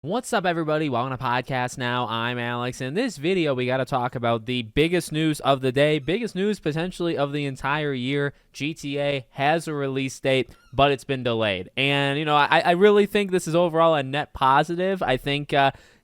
What's up, everybody? Welcome to Podcast Now. I'm Alex. In this video, we got to talk about the biggest news of the day, biggest news potentially of the entire year. GTA has a release date, but it's been delayed. And, I really think this is overall a net positive. I think,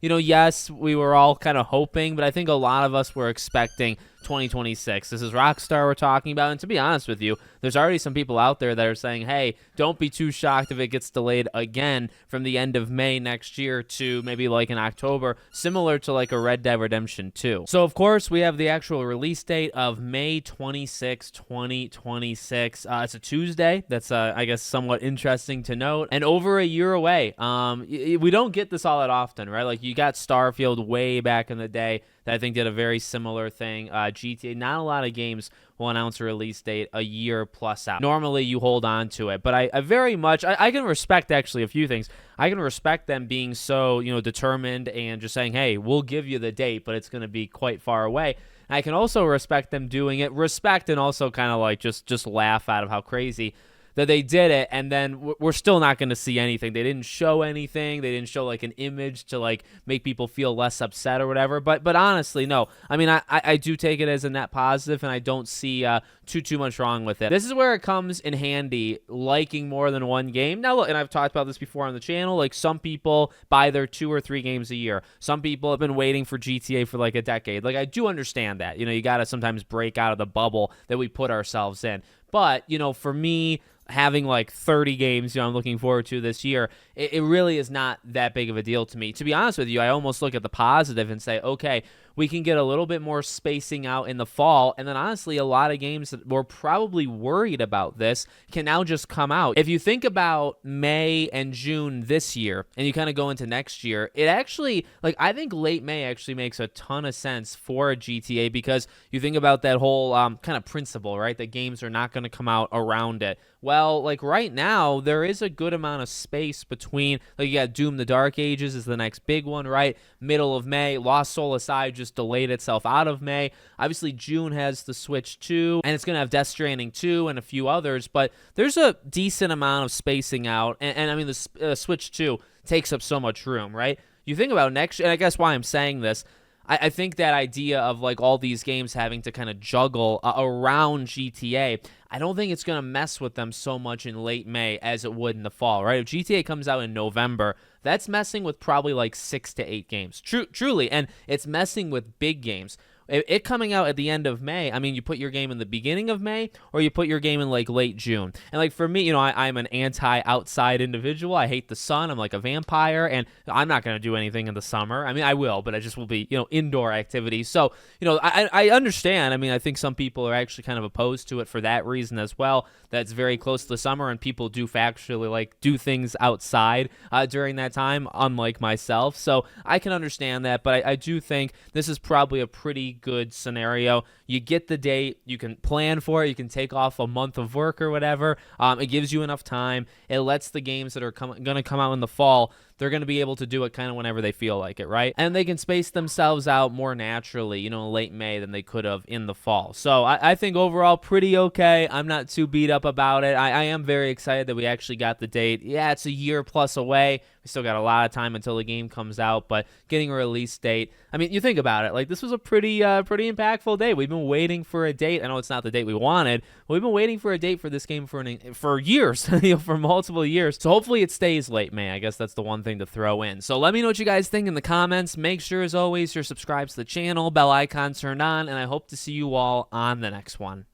yes, we were all kind of hoping, but I think a lot of us were expecting 2026. This is Rockstar we're talking about, and to be honest with you, there's already some people out there that are saying, hey, don't be too shocked if it gets delayed again from the end of May next year to maybe like in October, similar to like a Red Dead Redemption 2. So, of course, we have the actual release date of May 26, 2026. It's a Tuesday. That's, I guess, somewhat interesting to note, and over a year away. We don't get this all that often, right? Like, you got Starfield way back in the day that I think did a very similar thing. GTA, not a lot of games will announce a release date a year plus out. Normally, you hold on to it, but I very much, I can respect actually a few things. I can respect them being so, determined and just saying, hey, we'll give you the date, but it's going to be quite far away. I can also respect them doing it, and also kind of like just laugh out of how crazy that they did it, and then we're still not going to see anything. They didn't show anything. They didn't show like an image to like make people feel less upset or whatever. But honestly, no. I mean, I do take it as a net positive, and I don't see too much wrong with it. This is where it comes in handy, liking more than one game. Now, look, and I've talked about this before on the channel, like some people buy their 2 or 3 games a year. Some people have been waiting for GTA for like a decade. Like, I do understand that. You got to sometimes break out of the bubble that we put ourselves in. But, for me, having like 30 games I'm looking forward to this year, it really is not that big of a deal to me. To be honest with you, I almost look at the positive and say, okay, we can get a little bit more spacing out in the fall. And then honestly, a lot of games that were probably worried about this can now just come out. If you think about May and June this year, and you kind of go into next year, it actually, like, I think late May actually makes a ton of sense for a GTA, because you think about that whole kind of principle, right? That games are not going to come out around it. Well, like right now, there is a good amount of space between, like, you got Doom: The Dark Ages is the next big one, right? Middle of May. Lost Soul Aside just delayed itself out of May. Obviously, June has the Switch 2, and it's going to have Death Stranding 2 and a few others, but there's a decent amount of spacing out, and I mean, the Switch 2 takes up so much room, right? You think about next, and I guess why I'm saying this, I think that idea of like all these games having to kind of juggle around GTA, I don't think it's going to mess with them so much in late May as it would in the fall, right? If GTA comes out in November, that's messing with probably like 6 to 8 games. Truly, and it's messing with big games. It coming out at the end of May, I mean, you put your game in the beginning of May, or you put your game in like late June. And like for me, I'm an anti-outside individual. I hate the sun. I'm like a vampire, and I'm not going to do anything in the summer. I mean, I will, but it just will be, indoor activities. So, I understand. I mean, I think some people are actually kind of opposed to it for that reason as well. That's very close to the summer, and people do factually like do things outside during that time, unlike myself. So I can understand that, but I do think this is probably a pretty good scenario. You get the date, you can plan for it, you can take off a month of work or whatever. It gives you enough time. It lets the games that are going to come out in the fall, they're going to be able to do it kind of whenever they feel like it, right? And they can space themselves out more naturally, in late May than they could have in the fall. So I think overall pretty okay. I'm not too beat up about it. I am very excited that we actually got the date. Yeah, it's a year plus away. We still got a lot of time until the game comes out, but getting a release date, I mean, you think about it, like this was a pretty impactful day. We've been waiting for a date. I know it's not the date we wanted, but we've been waiting for a date for this game for years, for multiple years. So hopefully it stays late May. I guess that's the one thing to throw in. So let me know what you guys think in the comments. Make sure, as always, you're subscribed to the channel, bell icon turned on, and I hope to see you all on the next one.